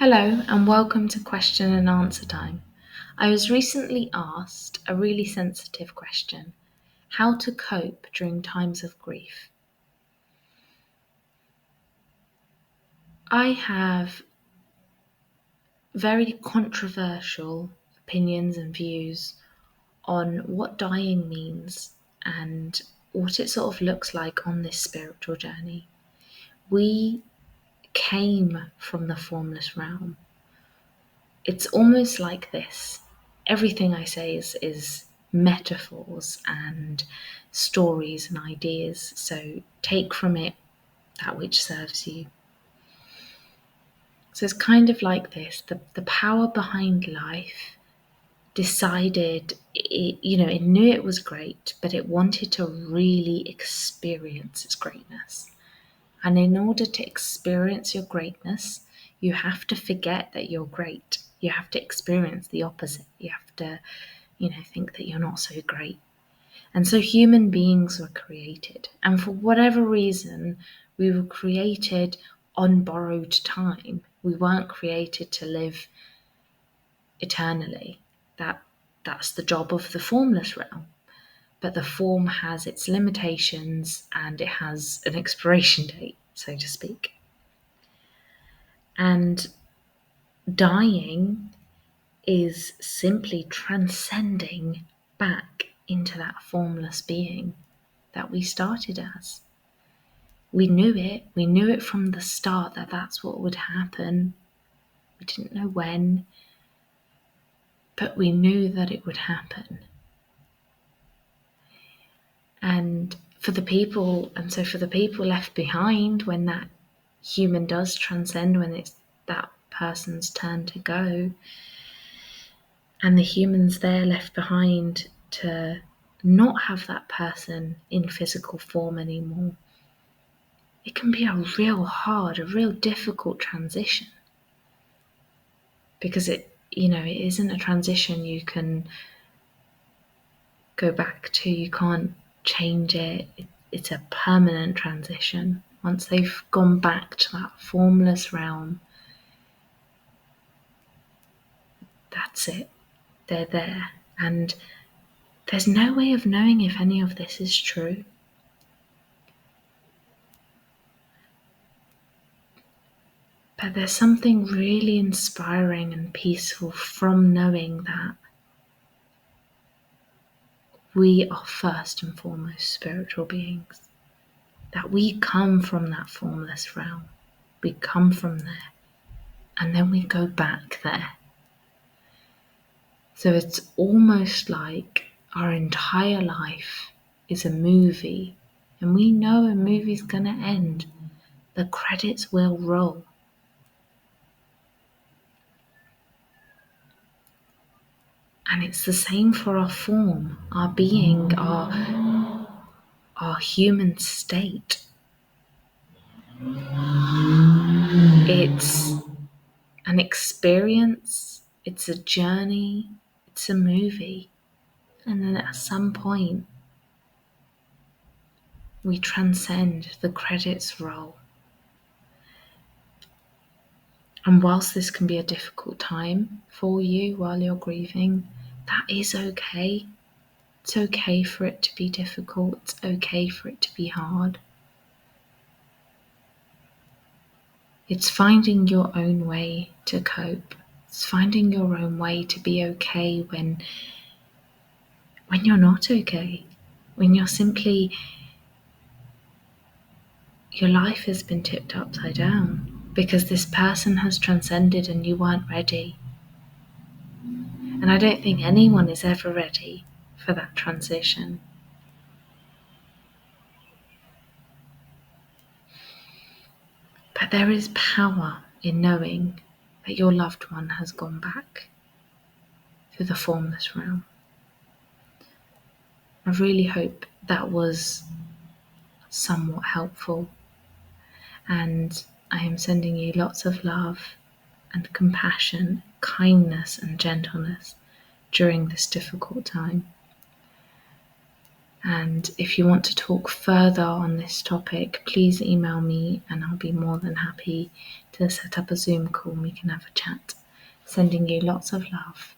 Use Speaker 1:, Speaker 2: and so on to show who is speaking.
Speaker 1: Hello, and welcome to Question and Answer Time. I was recently asked a really sensitive question: how to cope during times of grief. I have very controversial opinions and views on what dying means and what it sort of looks like on this spiritual journey. We came from the formless realm. It's almost like this. Everything I say is metaphors and stories and ideas, so take from it that which serves you. So it's kind of like this. The power behind life decided it knew it was great, but it wanted to really experience its greatness. And in order to experience your greatness, you have to forget that you're great. You have to experience the opposite. You have to, think that you're not so great. And so human beings were created. And for whatever reason, we were created on borrowed time. We weren't created to live eternally. That's the job of the formless realm. But the form has its limitations and it has an expiration date, so to speak. And dying is simply transcending back into that formless being that we started as. We knew it. We knew it from the start that that's what would happen. We didn't know when, but we knew that it would happen. And for the people left behind, when that human does transcend, when it's that person's turn to go, and the humans there left behind to not have that person in physical form anymore, it can be a real hard, a real difficult transition. Because it isn't a transition you can go back to, you can't change it. It's a permanent transition. Once they've gone back to that formless realm, that's it. They're there. And there's no way of knowing if any of this is true. But there's something really inspiring and peaceful from knowing that we are first and foremost spiritual beings, that we come from that formless realm. We come from there, and then we go back there. So it's almost like our entire life is a movie, and we know a movie's going to end. The credits will roll. And it's the same for our form, our being, our human state. It's an experience, it's a journey, it's a movie. And then at some point, we transcend, the credits roll. And whilst this can be a difficult time for you while you're grieving, that is okay. It's okay for it to be difficult. It's okay for it to be hard. It's finding your own way to cope. It's finding your own way to be okay when you're not okay. When you're simply, your life has been tipped upside down because this person has transcended and you weren't ready. And I don't think anyone is ever ready for that transition. But there is power in knowing that your loved one has gone back to the formless realm. I really hope that was somewhat helpful, and I am sending you lots of love and compassion, kindness and gentleness during this difficult time. And if you want to talk further on this topic, please email me and I'll be more than happy to set up a Zoom call and we can have a chat. Sending you lots of love.